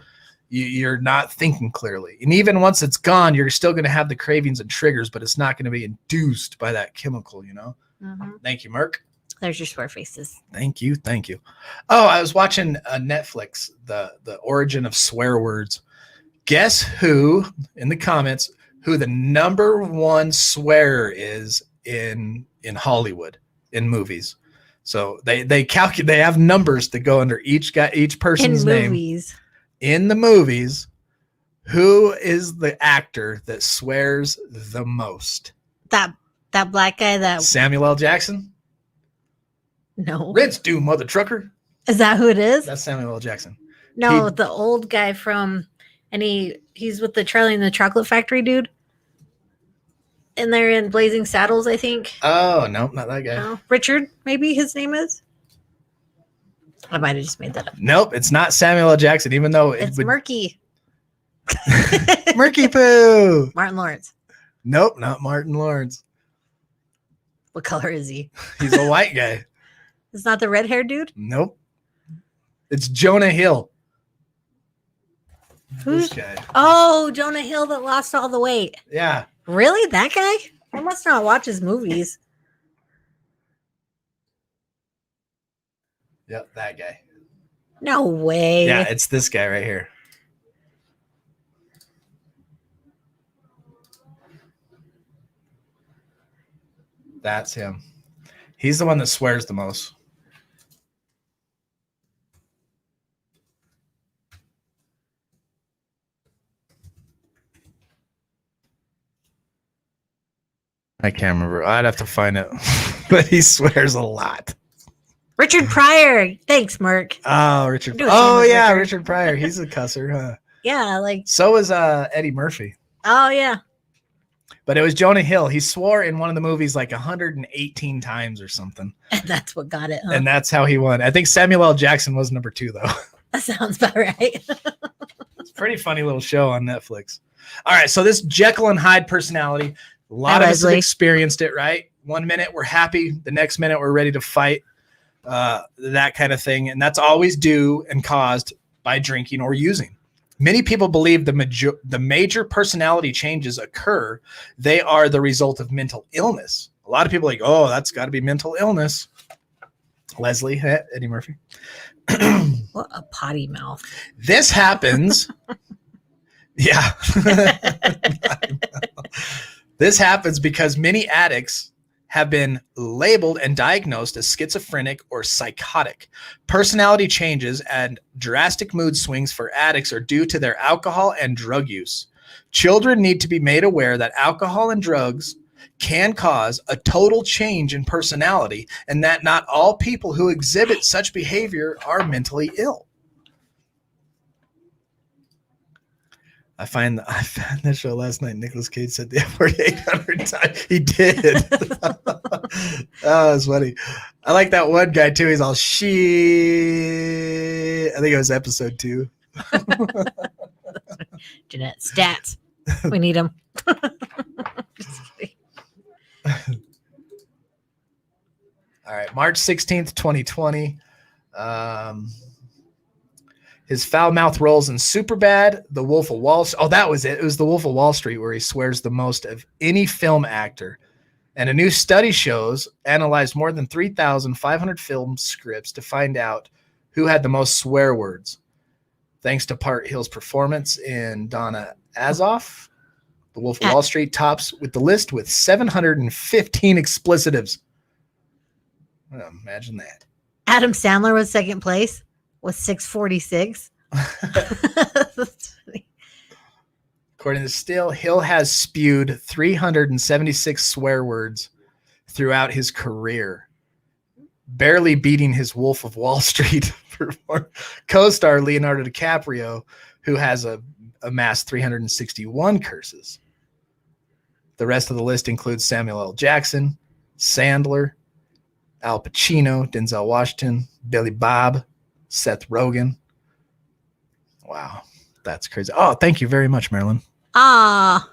You're not thinking clearly. And even once it's gone, you're still going to have the cravings and triggers, but it's not going to be induced by that chemical, you know? Thank you, Merc. There's your swear faces. Thank you. Thank you. Oh, I was watching Netflix, the origin of swear words. Guess who, in the comments, who the number one swearer is in Hollywood, in movies. So they calculate, they have numbers to go under each person's name. In the movies, who is the actor that swears the most? That black guy that Samuel L. Jackson? No. Rinse do, mother trucker. Is that who it is? That's Samuel L. Jackson. No, the old guy from, and he's with the Charlie and the Chocolate Factory dude. And they're in Blazing Saddles, I think. Oh, no, not that guy. No. Richard, maybe his name is? I might have just made that up. Nope, it's not Samuel L. Jackson, even though it's Murky. Murky Poo. Martin Lawrence. Nope, not Martin Lawrence. What color is he? He's a white guy. It's not the red haired dude? Nope. It's Jonah Hill. Who's this guy? Oh, Jonah Hill that lost all the weight. Yeah. Really? That guy? I must not watch his movies. Yep, that guy. No way. Yeah, it's this guy right here. That's him. He's the one that swears the most. I can't remember. I'd have to find it. But he swears a lot. Richard Pryor. Thanks, Merc. Oh, Richard. Oh, yeah, Richard Pryor. He's a cusser, huh? Yeah, like. So is Eddie Murphy. Oh, yeah. But it was Jonah Hill. He swore in one of the movies like 118 times or something. And that's what got it, huh? And that's how he won. I think Samuel L. Jackson was number 2, though. That sounds about right. It's a pretty funny little show on Netflix. All right, so this Jekyll and Hyde personality, a lot of us have experienced it, right? 1 minute we're happy, the next minute we're ready to fight, that kind of thing. And that's always due and caused by drinking or using. Many people believe the major personality changes occur. They are the result of mental illness. A lot of people are like, oh, that's got to be mental illness. Leslie, Eddie Murphy. What a potty mouth. This happens. Yeah. This happens because many addicts have been labeled and diagnosed as schizophrenic or psychotic. Personality changes and drastic mood swings for addicts are due to their alcohol and drug use. Children need to be made aware that alcohol and drugs can cause a total change in personality and that not all people who exhibit such behavior are mentally ill. I found that show last night. Nicolas Cage said the F word 800 times. He did. Oh, it's funny. I like that one guy too. He's all shit. I think it was episode 2. Jeanette, stats. We need them. All right, March 16th, 2020. His foul mouth roles in Superbad, The Wolf of Wall Street. Oh, that was it. It was The Wolf of Wall Street where he swears the most of any film actor. And a new study analyzed more than 3,500 film scripts to find out who had the most swear words. Thanks to Part Hill's performance in Donna Azoff, The Wolf of Wall Street tops with the list with 715 explicitives. Imagine that. Adam Sandler was second place with 646. That's funny. According to Still, Hill has spewed 376 swear words throughout his career, barely beating his Wolf of Wall Street co-star Leonardo DiCaprio, who has amassed 361 curses. The rest of the list includes Samuel L. Jackson, Sandler, Al Pacino, Denzel Washington, Billy Bob, Seth Rogen. Wow. That's crazy. Oh, thank you very much, Marilyn. Ah.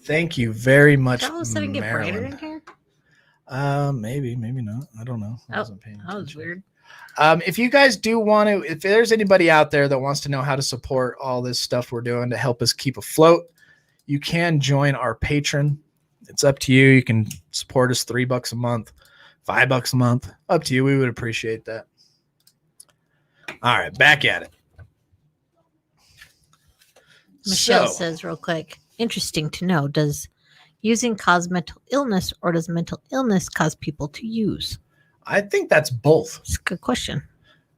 Thank you very much, Did all of a sudden get brighter in Marilyn. here? Maybe not. I don't know. I wasn't paying That was attention. weird. If you guys do want to, if there's anybody out there that wants to know how to support all this stuff we're doing to help us keep afloat, you can join our Patreon. It's up to you. You can support us $3 a month, $5 a month. Up to you. We would appreciate that. All right, back at it. Michelle says real quick, interesting to know, does using cause mental illness or does mental illness cause people to use? I think that's both. It's a good question.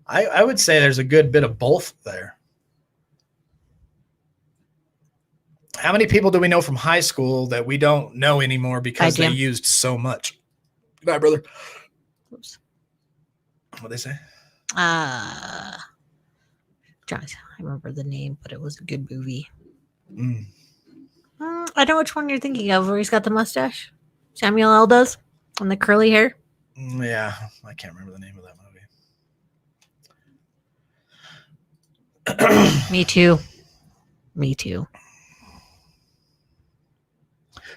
I would say there's a good bit of both there. How many people do we know from high school that we don't know anymore because they used so much? Good night, brother. Oops. What'd they say? I remember the name, but it was a good movie. I know which one you're thinking of, where he's got the mustache. Samuel L. does, and the curly hair. Yeah, I can't remember the name of that movie. Me too. Me too.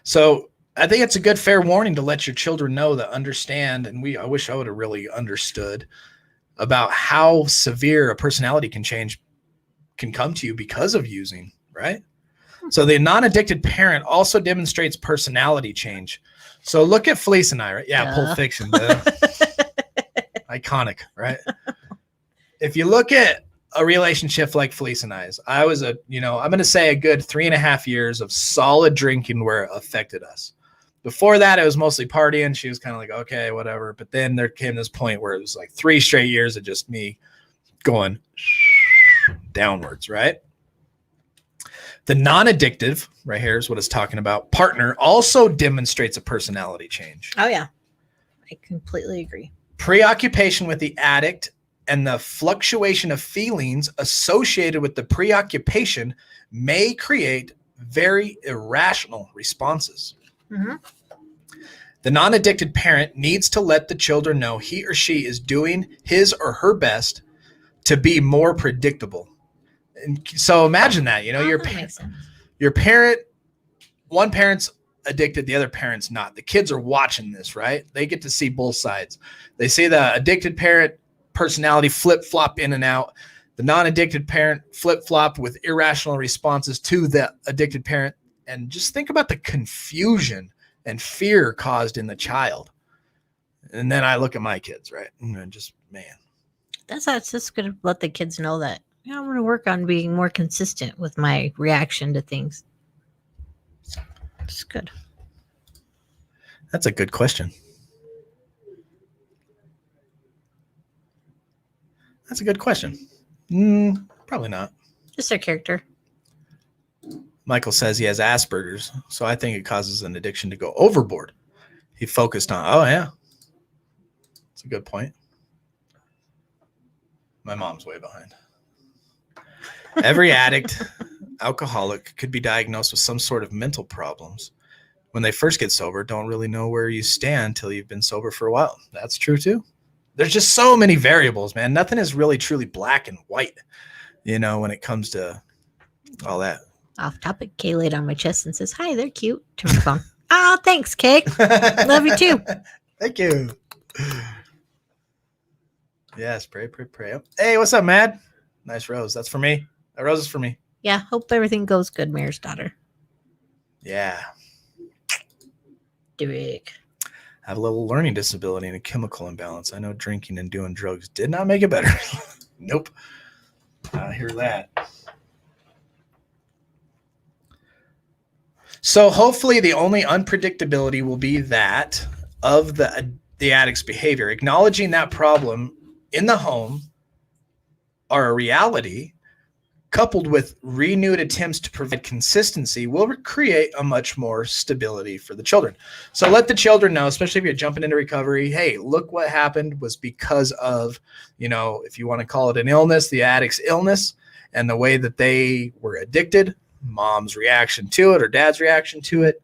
So I think it's a good fair warning to let your children know that understand, and I wish I would have really understood about how severe a personality can come to you because of using, right? So the non-addicted parent also demonstrates personality change. So look at Felice and I, right? Yeah, Pulp Fiction. Iconic, right? If you look at a relationship like Felice and I's, I was I'm going to say a good 3.5 years of solid drinking where it affected us. Before that, it was mostly partying. She was kind of like, okay, whatever. But then there came this point where it was like 3 straight years of just me going downwards, right? The non-addictive, right here is what it's talking about, partner also demonstrates a personality change. Oh, yeah. I completely agree. Preoccupation with the addict and the fluctuation of feelings associated with the preoccupation may create very irrational responses. Mm-hmm. The non-addicted parent needs to let the children know he or she is doing his or her best to be more predictable. And so imagine that, your parent, one parent's addicted, the other parent's not. The kids are watching this, right? They get to see both sides. They see the addicted parent personality flip-flop in and out. The non-addicted parent flip-flop with irrational responses to the addicted parent. And just think about the confusion and fear caused in the child. And then I look at my kids, right? And just, man. That's how it's just going to let the kids know that, I'm going to work on being more consistent with my reaction to things. It's good. That's a good question. That's a good question. Probably not. Just their character. Michael says he has Asperger's, so I think it causes an addiction to go overboard. He focused on, oh, yeah. That's a good point. My mom's way behind. Every addict, alcoholic could be diagnosed with some sort of mental problems. When they first get sober, don't really know where you stand until you've been sober for a while. That's true too. There's just so many variables, man. Nothing is really truly black and white, when it comes to all that. Off topic, Kay laid on my chest and says, hi, they're cute. To my phone. Oh, thanks, Kay. Love you too. Thank you. Yes, pray. Hey, what's up, Mad? Nice rose. That's for me. That rose is for me. Yeah, hope everything goes good, Mayor's daughter. Yeah. Derek. I have a little learning disability and a chemical imbalance. I know drinking and doing drugs did not make it better. Nope. I hear that. So hopefully the only unpredictability will be that of the addict's behavior. Acknowledging that problem in the home are a reality, coupled with renewed attempts to provide consistency, will create a much more stability for the children. So let the children know, especially if you're jumping into recovery, hey, look what happened was because of, if you want to call it an illness, the addict's illness, and the way that they were addicted, mom's reaction to it or dad's reaction to it.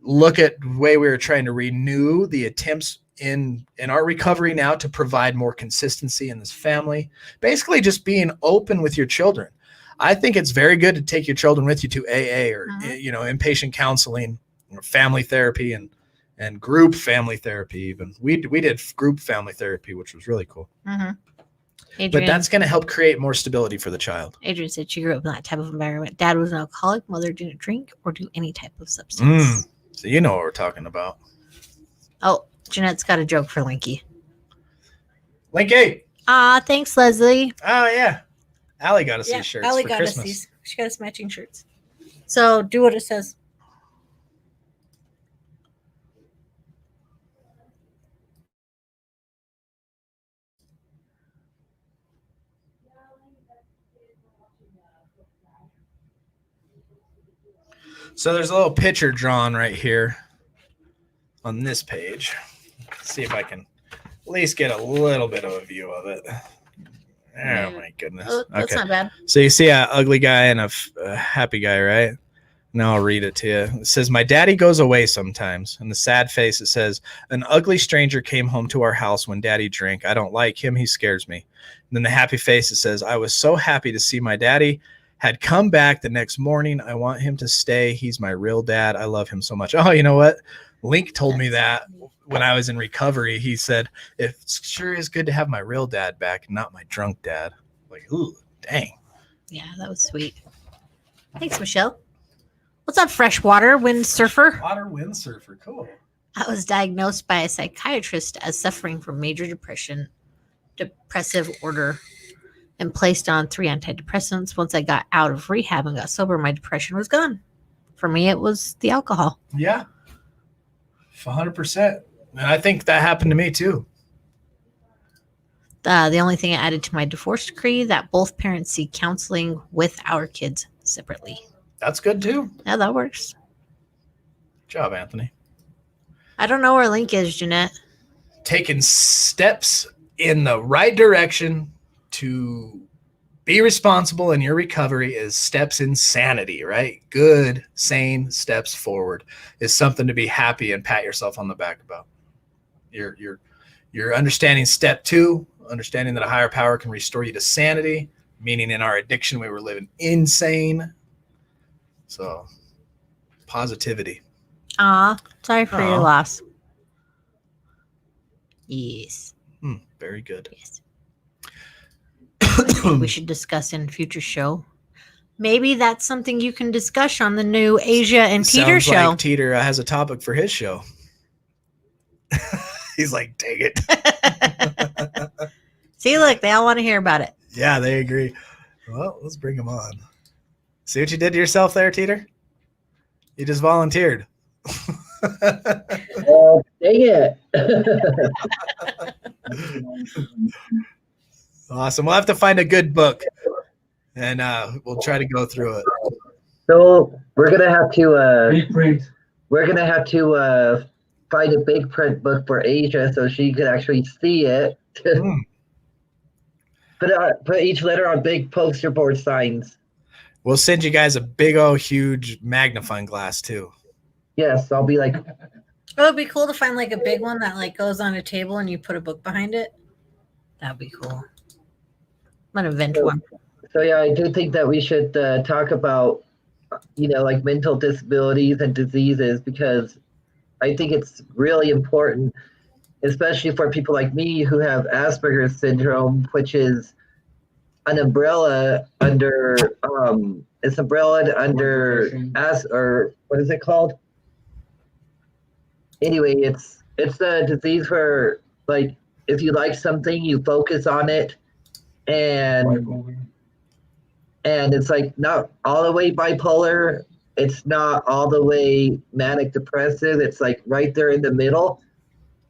Look at the way we were trying to renew the attempts in our recovery now to provide more consistency in this family. Basically just being open with your children. I think it's very good to take your children with you to AA or Mhm. inpatient counseling or family therapy and group family therapy. Even we did group family therapy, which was really cool. Mm-hmm. But Adrian, that's going to help create more stability for the child. Adrian said she grew up in that type of environment. Dad was an alcoholic. Mother didn't drink or do any type of substance. So you know what we're talking about. Oh, Jeanette's got a joke for Linky. Linky. Thanks, Leslie. Oh yeah, Allie got us these shirts Allie for got Christmas. us these. She got us matching shirts. So do what it says. So there's a little picture drawn right here on this page. Let's see if I can at least get a little bit of a view of it. Oh my goodness. Oh, that's not bad. So you see an ugly guy and a happy guy, right? Now I'll read it to you. It says, "My daddy goes away sometimes." And the sad face, it says, "An ugly stranger came home to our house when daddy drank. I don't like him. He scares me." And then the happy face, it says, "I was so happy to see my daddy had come back the next morning. I want him to stay. He's my real dad. I love him so much." Oh, you know what? Link told me that when I was in recovery. He said, "It sure is good to have my real dad back, not my drunk dad." Like, ooh, dang. Yeah, that was sweet. Thanks, Michelle. What's up, freshwater windsurfer? Water windsurfer, cool. I was diagnosed by a psychiatrist as suffering from major depressive order, and placed on 3 antidepressants. Once I got out of rehab and got sober, my depression was gone. For me, it was the alcohol. Yeah, 100%. And I think that happened to me too. The only thing I added to my divorce decree that both parents seek counseling with our kids separately. That's good too. Yeah, that works. Good job, Anthony. I don't know where Link is, Jeanette. Taking steps in the right direction to be responsible in your recovery is steps in sanity, right? Good, sane steps forward is something to be happy and pat yourself on the back about. You're understanding step 2, understanding that a higher power can restore you to sanity, meaning in our addiction we were living insane. So positivity. Sorry for your loss. Yes. Very good. Yes. I think we should discuss in a future show. Maybe that's something you can discuss on the new Asia and Teeter Sounds show. like Teeter has a topic for his show. He's like, dang it. See, look, they all want to hear about it. Yeah, they agree. Well, let's bring him on. See what you did to yourself there, Teeter? You just volunteered. Oh, dang it. Awesome. We'll have to find a good book, and we'll try to go through it. So we're gonna have to Big print. find a big print book for Asia so she could actually see it. Put each letter on big poster board signs. We'll send you guys a big old huge magnifying glass too. Yes, I'll be like, It would be cool to find like a big one that like goes on a table and you put a book behind it. That'd be cool. I'm gonna invent one. so yeah, I do think that we should talk about, like mental disabilities and diseases, because I think it's really important, especially for people like me who have Asperger's syndrome, which is an umbrella under or what is it called? Anyway, it's a disease where, like, if you like something, you focus on it, and it's like not all the way bipolar, it's not all the way manic depressive, it's like right there in the middle.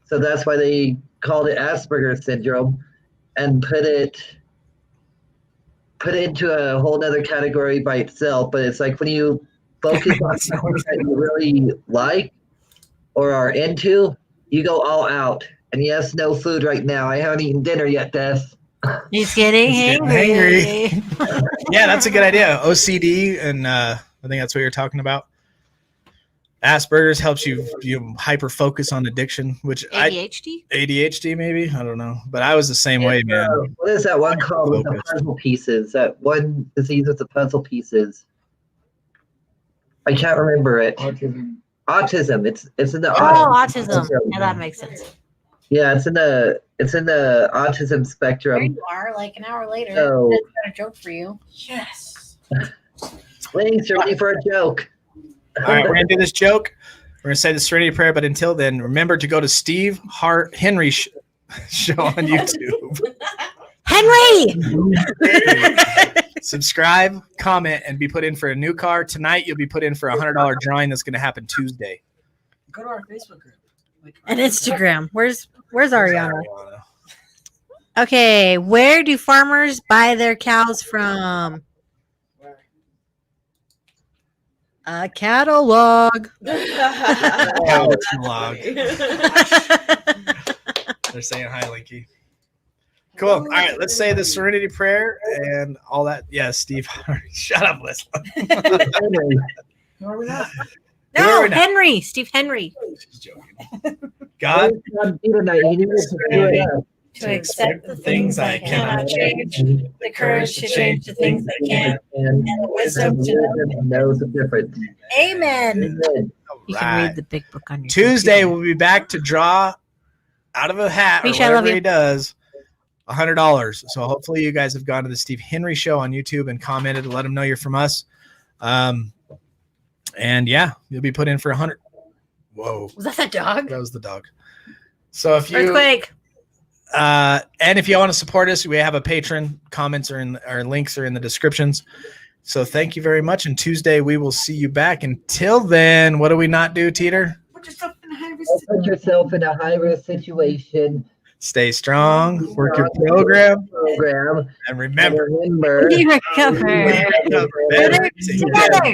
So that's why they called it Asperger's syndrome and put it into a whole nother category by itself. But it's like when you focus on something that you really like or are into, you go all out. And yes, no food right now. I haven't eaten dinner yet, Des. He's getting hangry. Yeah, that's a good idea. OCD, and I think that's what you're talking about. Asperger's helps you hyper focus on addiction, which ADHD maybe, I don't know, but I was the same way, man. What is that one called with the puzzle pieces? That one disease with the puzzle pieces. I can't remember it. Autism. Autism. It's in the autism. Yeah, that makes sense. Yeah, it's in the autism spectrum. There you are, like an hour later. So, That's got a joke for you. Yes. Thanks, ready for a joke. All right, we're going to do this joke. We're going to say the Serenity Prayer, but until then, remember to go to Steve Henry show on YouTube. Henry! Subscribe, comment, and be put in for a new car. Tonight, you'll be put in for a $100 drawing that's going to happen Tuesday. Go to our Facebook group. And Instagram. Where's Ariana? Okay, where do farmers buy their cows from? A catalog. Catalog. They're saying hi, Linky. Cool. All right, let's say the Serenity Prayer and all that. Yeah, Steve. Shut up, Leslie. Who are we not? No, Henry. Steve Henry. She's joking. God, to accept the things I cannot change, the courage to change the things I can, and the wisdom to know the difference. Amen. You can right. read the big book on your Tuesday, computer. we'll be back to draw out of a hat or Misha, I love whatever you. he does $100. So hopefully you guys have gone to the Steve Henry show on YouTube and commented and let him know you're from us. And yeah, you'll be put in for 100. Whoa. Was that the dog? That was the dog. So if you Earthquake. and if you want to support us, we have a Patreon. Comments are in our links are in the descriptions. So thank you very much. And Tuesday we will see you back. Until then, what do we not do, Teeter? Put yourself in a high risk. Put yourself in a high risk situation. Stay strong. Work your program. And remember. We recover. Better together. Together.